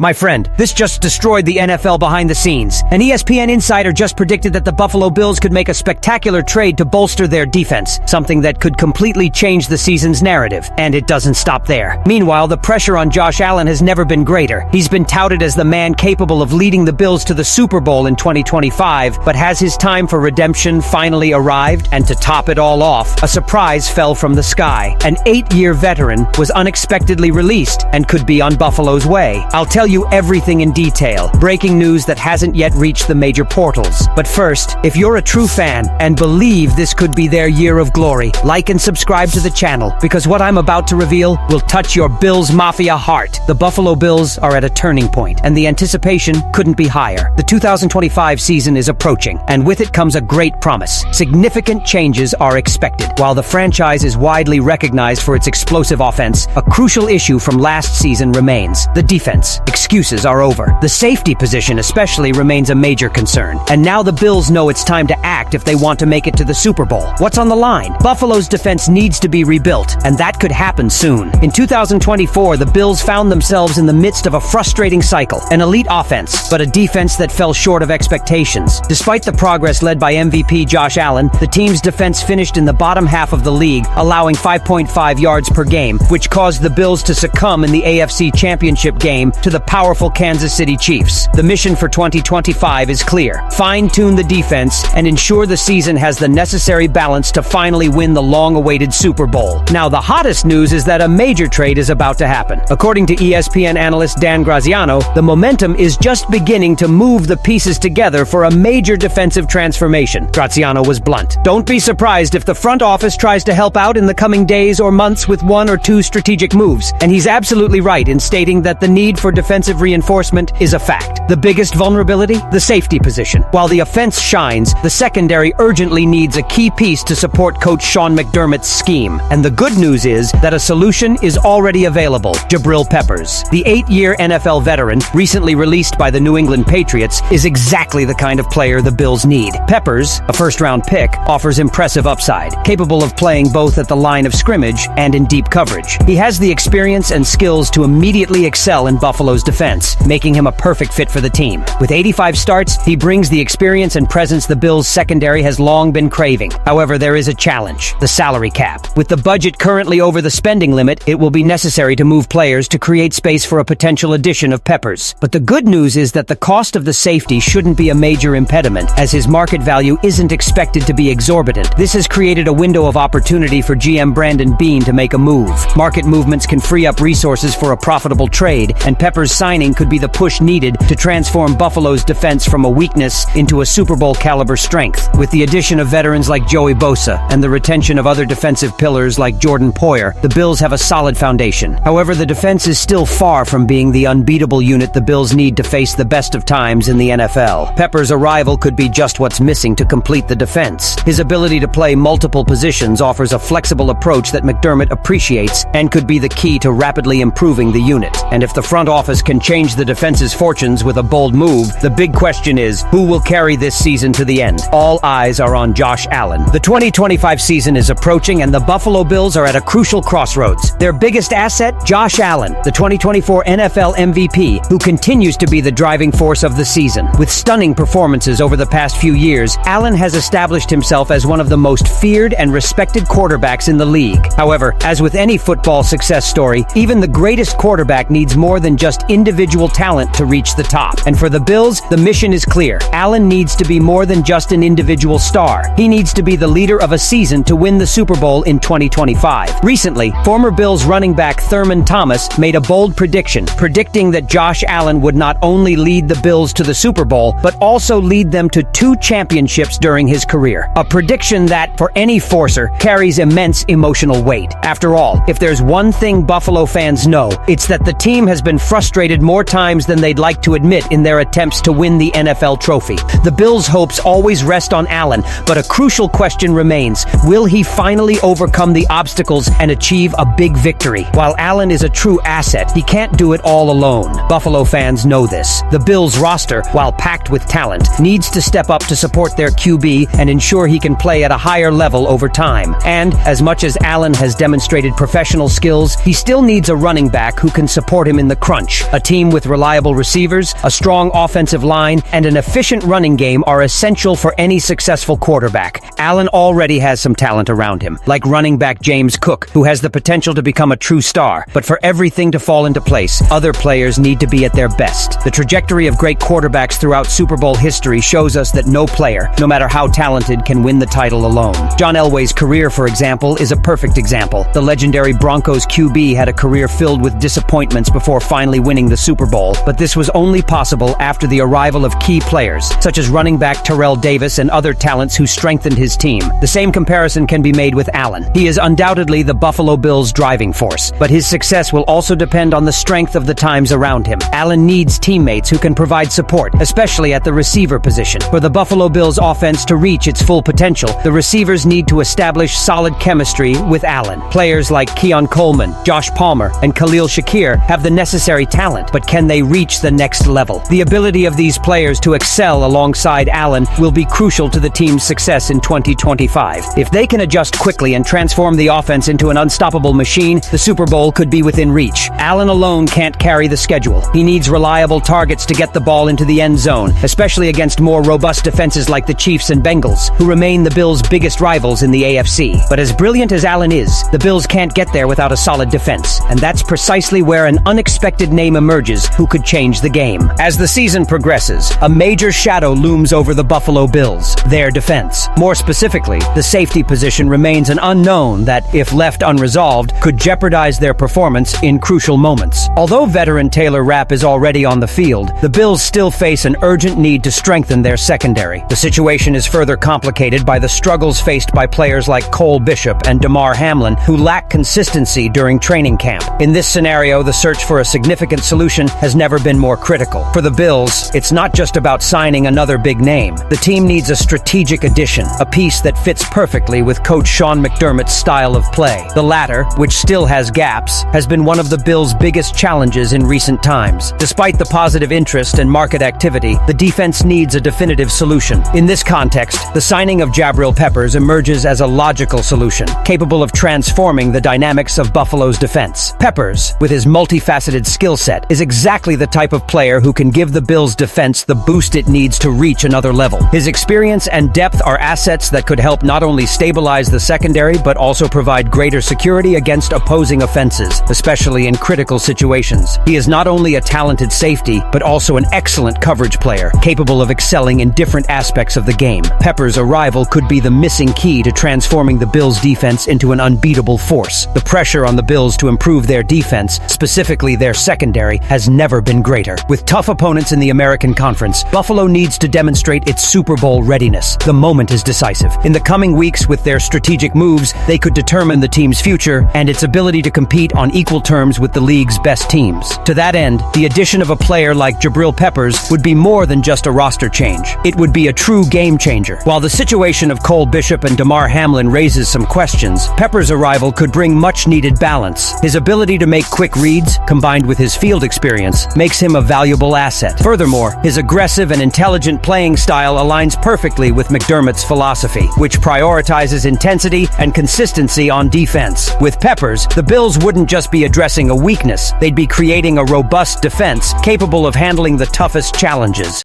My friend, this just destroyed the NFL behind the scenes. An ESPN insider just predicted that the Buffalo Bills could make a spectacular trade to bolster their defense, something that could completely change the season's narrative. And it doesn't stop there. Meanwhile, the pressure on Josh Allen has never been greater. He's been touted as the man capable of leading the Bills to the Super Bowl in 2025, but has his time for redemption finally arrived? And to top it all off, a surprise fell from the sky. An 8-year veteran was unexpectedly released and could be on Buffalo's way. I'll tell you everything in detail. Breaking news that hasn't yet reached the major portals. But first, if you're a true fan and believe this could be their year of glory, like and subscribe to the channel, because what I'm about to reveal will touch your Bills Mafia heart. The Buffalo Bills are at a turning point, and the anticipation couldn't be higher. The 2025 season is approaching, and with it comes a great promise. Significant changes are expected. While the franchise is widely recognized for its explosive offense, a crucial issue from last season remains: the defense. Excuses are over. The safety position especially remains a major concern. And now the Bills know it's time to act if they want to make it to the Super Bowl. What's on the line? Buffalo's defense needs to be rebuilt, and that could happen soon. In 2024, the Bills found themselves in the midst of a frustrating cycle. An elite offense, but a defense that fell short of expectations. Despite the progress led by MVP Josh Allen, the team's defense finished in the bottom half of the league, allowing 5.5 yards per game, which caused the Bills to succumb in the AFC Championship game to the powerful Kansas City Chiefs. The mission for 2025 is clear: fine-tune the defense and ensure the season has the necessary balance to finally win the long-awaited Super Bowl. Now, the hottest news is that a major trade is about to happen. According to ESPN analyst Dan Graziano, the momentum is just beginning to move the pieces together for a major defensive transformation. Graziano was blunt. Don't be surprised if the front office tries to help out in the coming days or months with one or two strategic moves. And he's absolutely right in stating that the need for defensive reinforcement is a fact. The biggest vulnerability? The safety position. While the offense shines, the secondary urgently needs a key piece to support Coach Sean McDermott's scheme. And the good news is that a solution is already available: Jabril Peppers. The 8-year NFL veteran, recently released by the New England Patriots, is exactly the kind of player the Bills need. Peppers, a first-round pick, offers impressive upside, capable of playing both at the line of scrimmage and in deep coverage. He has the experience and skills to immediately excel in Buffalo's defense, making him a perfect fit for the team. With 85 starts, he brings the experience and presence the Bills' secondary has long been craving. However, there is a challenge: the salary cap. With the budget currently over the spending limit, it will be necessary to move players to create space for a potential addition of Peppers. But the good news is that the cost of the safety shouldn't be a major impediment, as his market value isn't expected to be exorbitant. This has created a window of opportunity for GM Brandon Beane to make a move. Market movements can free up resources for a profitable trade, and Peppers' signing could be the push needed to transform Buffalo's defense from a weakness into a Super Bowl caliber strength. With the addition of veterans like Joey Bosa and the retention of other defensive pillars like Jordan Poyer, the Bills have a solid foundation. However, the defense is still far from being the unbeatable unit the Bills need to face the best of times in the NFL. Peppers' arrival could be just what's missing to complete the defense. His ability to play multiple positions offers a flexible approach that McDermott appreciates and could be the key to rapidly improving the unit. And if the front office can change the defense's fortunes with a bold move, the big question is, who will carry this season to the end? All eyes are on Josh Allen. The 2025 season is approaching, and the Buffalo Bills are at a crucial crossroads. Their biggest asset? Josh Allen, the 2024 NFL MVP, who continues to be the driving force of the season. With stunning performances over the past few years, Allen has established himself as one of the most feared and respected quarterbacks in the league. However, as with any football success story, even the greatest quarterback needs more than just individual talent to reach the top. And for the Bills, the mission is clear. Allen needs to be more than just an individual star. He needs to be the leader of a season to win the Super Bowl in 2025. Recently, former Bills running back Thurman Thomas made a bold prediction, predicting that Josh Allen would not only lead the Bills to the Super Bowl, but also lead them to 2 championships during his career. A prediction that, for any forcer, carries immense emotional weight. After all, if there's one thing Buffalo fans know, it's that the team has been frustrated more times than they'd like to admit in their attempts to win the NFL trophy. The Bills' hopes always rest on Allen, but a crucial question remains: will he finally overcome the obstacles and achieve a big victory? While Allen is a true asset, he can't do it all alone. Buffalo fans know this. The Bills' roster, while packed with talent, needs to step up to support their QB and ensure he can play at a higher level over time. And as much as Allen has demonstrated professional skills, he still needs a running back who can support him in the crunch. A team with reliable receivers, a strong offensive line, and an efficient running game are essential for any successful quarterback. Allen already has some talent around him, like running back James Cook, who has the potential to become a true star. But for everything to fall into place, other players need to be at their best. The trajectory of great quarterbacks throughout Super Bowl history shows us that no player, no matter how talented, can win the title alone. John Elway's career, for example, is a perfect example. The legendary Broncos QB had a career filled with disappointments before finally winning the Super Bowl, but this was only possible after the arrival of key players, such as running back Terrell Davis and other talents who strengthened his team. The same comparison can be made with Allen. He is undoubtedly the Buffalo Bills' driving force, but his success will also depend on the strength of the times around him. Allen needs teammates who can provide support, especially at the receiver position. For the Buffalo Bills offense to reach its full potential, the receivers need to establish solid chemistry with Allen. Players like Keon Coleman, Josh Palmer, and Khalil Shakir have the necessary talent, but can they reach the next level? The ability of these players to excel alongside Allen will be crucial to the team's success in 2025. If they can adjust quickly and transform the offense into an unstoppable machine, the Super Bowl could be within reach. Allen alone can't carry the schedule. He needs reliable targets to get the ball into the end zone, especially against more robust defenses like the Chiefs and Bengals, who remain the Bills' biggest rivals in the AFC. But as brilliant as Allen is, the Bills can't get there without a solid defense, and that's precisely where an unexpected name emerges who could change the game. As the season progresses, a major shadow looms over the Buffalo Bills, their defense. More specifically, the safety position remains an unknown that, if left unresolved, could jeopardize their performance in crucial moments. Although veteran Taylor Rapp is already on the field, the Bills still face an urgent need to strengthen their secondary. The situation is further complicated by the struggles faced by players like Cole Bishop and Damar Hamlin, who lack consistency during training camp. In this scenario, the search for a significant solution has never been more critical. For the Bills, it's not just about signing another big name. The team needs a strategic addition, a piece that fits perfectly with Coach Sean McDermott's style of play. The latter, which still has gaps, has been one of the Bills' biggest challenges in recent times. Despite the positive interest and market activity, the defense needs a definitive solution. In this context, the signing of Jabril Peppers emerges as a logical solution, capable of transforming the dynamics of Buffalo's defense. Peppers, with his multifaceted skill set, is exactly the type of player who can give the Bills' defense the boost it needs to reach another level. His experience and depth are assets that could help not only stabilize the secondary, but also provide greater security against opposing offenses, especially in critical situations. He is not only a talented safety, but also an excellent coverage player, capable of excelling in different aspects of the game. Peppers' arrival could be the missing key to transforming the Bills' defense into an unbeatable force. The pressure on the Bills to improve their defense, specifically their secondary, has never been greater. With tough opponents in the American Conference, Buffalo needs to demonstrate its Super Bowl readiness. The moment is decisive. In the coming weeks, with their strategic moves, they could determine the team's future and its ability to compete on equal terms with the league's best teams. To that end, the addition of a player like Jabril Peppers would be more than just a roster change. It would be a true game changer. While the situation of Cole Bishop and Damar Hamlin raises some questions, Peppers' arrival could bring much-needed balance. His ability to make quick reads, combined with his field experience, makes him a valuable asset. Furthermore, his aggressive and intelligent playing style aligns perfectly with McDermott's philosophy, which prioritizes intensity and consistency on defense. With Peppers, the Bills wouldn't just be addressing a weakness, they'd be creating a robust defense capable of handling the toughest challenges.